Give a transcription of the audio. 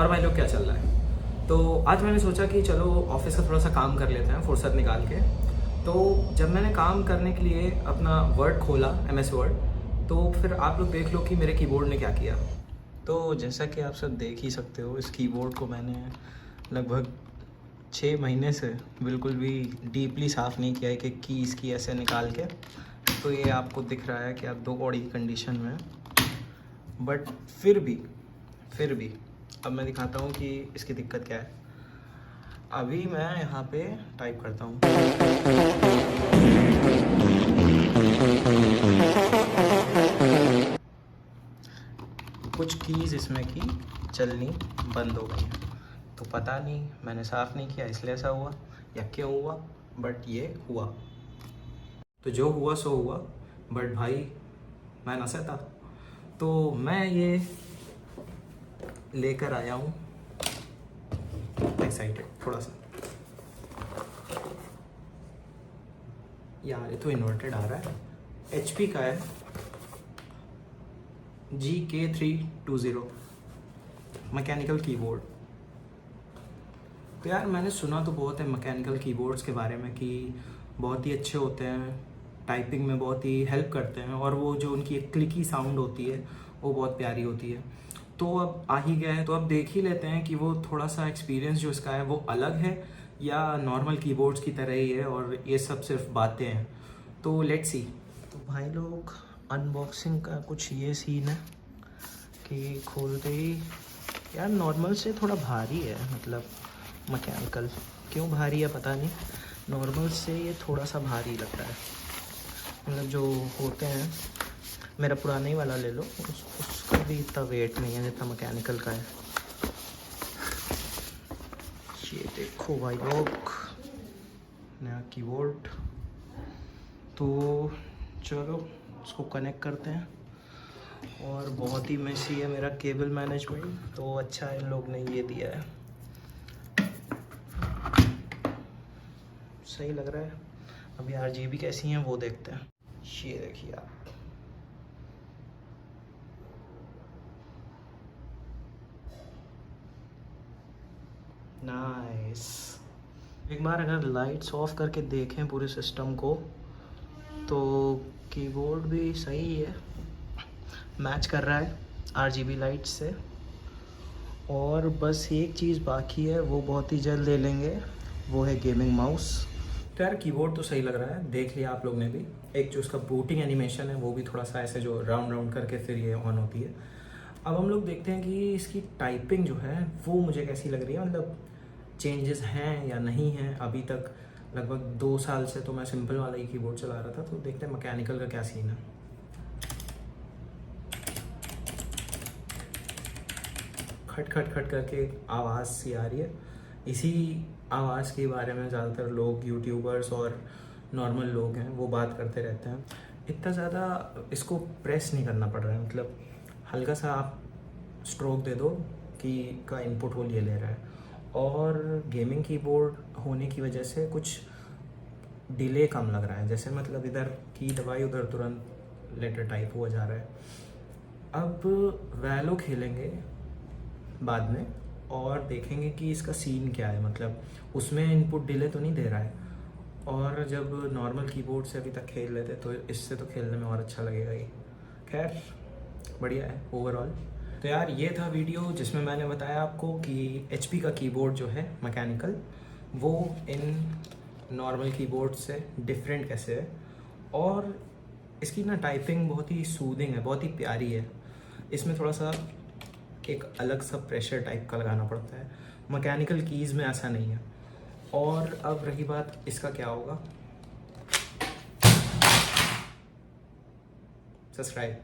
और भाई लोग क्या चल रहा है। तो आज मैंने सोचा कि चलो ऑफिस का थोड़ा सा काम कर लेते हैं फुर्सत निकाल के। तो जब मैंने काम करने के लिए अपना वर्ड खोला MS वर्ड, तो फिर आप लोग देख लो कि मेरे कीबोर्ड ने क्या किया। तो जैसा कि आप सब देख ही सकते हो, इस कीबोर्ड को मैंने लगभग 6 महीने से बिल्कुल भी डीपली साफ़ नहीं किया है कि कीज़ की ऐसे निकाल के। तो ये आपको दिख रहा है कि आप 2 कौड़ी की कंडीशन में है, बट फिर भी अब मैं दिखाता हूँ कि इसकी दिक्कत क्या है। अभी मैं यहाँ पे टाइप करता हूँ, कुछ कीज़ इसमें की चलनी बंद हो गई हैं। तो पता नहीं, मैंने साफ़ नहीं किया इसलिए ऐसा हुआ या क्यों हुआ, बट ये हुआ। तो जो हुआ सो हुआ, बट भाई मैं ना सहता। तो मैं ये लेकर आया हूँ, एक्साइटेड थोड़ा सा। यार ये तो इन्वर्टेड आ रहा है, HP का है, GK320 मैकेनिकल कीबोर्ड। तो यार मैंने सुना तो बहुत है मैकेनिकल कीबोर्ड्स के बारे में कि बहुत ही अच्छे होते हैं, टाइपिंग में बहुत ही हेल्प करते हैं, और वो जो उनकी एक क्लिकी साउंड होती है वो बहुत प्यारी होती है। तो अब आ ही गया है, तो अब देख ही लेते हैं कि वो थोड़ा सा एक्सपीरियंस जो इसका है वो अलग है या नॉर्मल कीबोर्ड्स की तरह ही है और ये सब सिर्फ बातें हैं। तो लेट्स सी। तो भाई लोग, अनबॉक्सिंग का कुछ ये सीन है कि खोलते ही यार नॉर्मल से थोड़ा भारी है, मतलब मैकेनिकल क्यों भारी है पता नहीं, नॉर्मल से ये थोड़ा सा भारी लग रहा है। मतलब जो होते हैं, मेरा पुराना ही वाला ले लो, उसका भी इतना वेट नहीं है जितना मैकेनिकल का है। ये देखो भाई लोग, नया कीबोर्ड। तो चलो उसको कनेक्ट करते हैं। और बहुत ही मेसी है मेरा केबल मैनेजमेंट, तो अच्छा इन लोग ने ये दिया है, सही लग रहा है। अभी RGB कैसी हैं वो देखते हैं। ये देखिए आप, नाइस। एक बार अगर लाइट्स ऑफ करके देखें पूरे सिस्टम को, तो कीबोर्ड भी सही है, मैच कर रहा है RGB लाइट्स से। और बस एक चीज़ बाकी है, वो बहुत ही जल्द ले लेंगे, वो है गेमिंग माउस। तो यार कीबोर्ड तो सही लग रहा है, देख लिया आप लोग ने भी। एक जो उसका बूटिंग एनिमेशन है वो भी थोड़ा सा ऐसे जो राउंड राउंड करके फिर ये ऑन होती है। अब हम लोग देखते हैं कि इसकी टाइपिंग जो है वो मुझे कैसी लग रही है, मतलब चेंजेस हैं या नहीं हैं। अभी तक लगभग 2 साल से तो मैं सिंपल वाला ही कीबोर्ड चला रहा था, तो देखते हैं मैकेनिकल का क्या सीन है। खट खट खट करके आवाज़ सी आ रही है। इसी आवाज़ के बारे में ज़्यादातर लोग, यूट्यूबर्स और नॉर्मल लोग हैं, वो बात करते रहते हैं। इतना ज़्यादा इसको प्रेस नहीं करना पड़ रहा है, मतलब हल्का सा आप स्ट्रोक दे दो कि का इनपुट वो ले रहा है। और गेमिंग कीबोर्ड होने की वजह से कुछ डिले कम लग रहा है, जैसे मतलब इधर की दबाई उधर तुरंत लेटर टाइप हुआ जा रहा है। अब वैलो खेलेंगे बाद में और देखेंगे कि इसका सीन क्या है, मतलब उसमें इनपुट डिले तो नहीं दे रहा है। और जब नॉर्मल कीबोर्ड से अभी तक खेल लेते तो इससे तो खेलने में और अच्छा लगेगा ही। खैर बढ़िया है ओवरऑल। तो यार ये था वीडियो जिसमें मैंने बताया आपको कि HP का कीबोर्ड जो है मैकेनिकल, वो इन नॉर्मल कीबोर्ड से डिफरेंट कैसे है। और इसकी ना टाइपिंग बहुत ही सूदिंग है, बहुत ही प्यारी है। इसमें थोड़ा सा एक अलग सा प्रेशर टाइप का लगाना पड़ता है, मैकेनिकल कीज़ में ऐसा नहीं है। और अब रही बात इसका क्या होगा, सब्सक्राइब।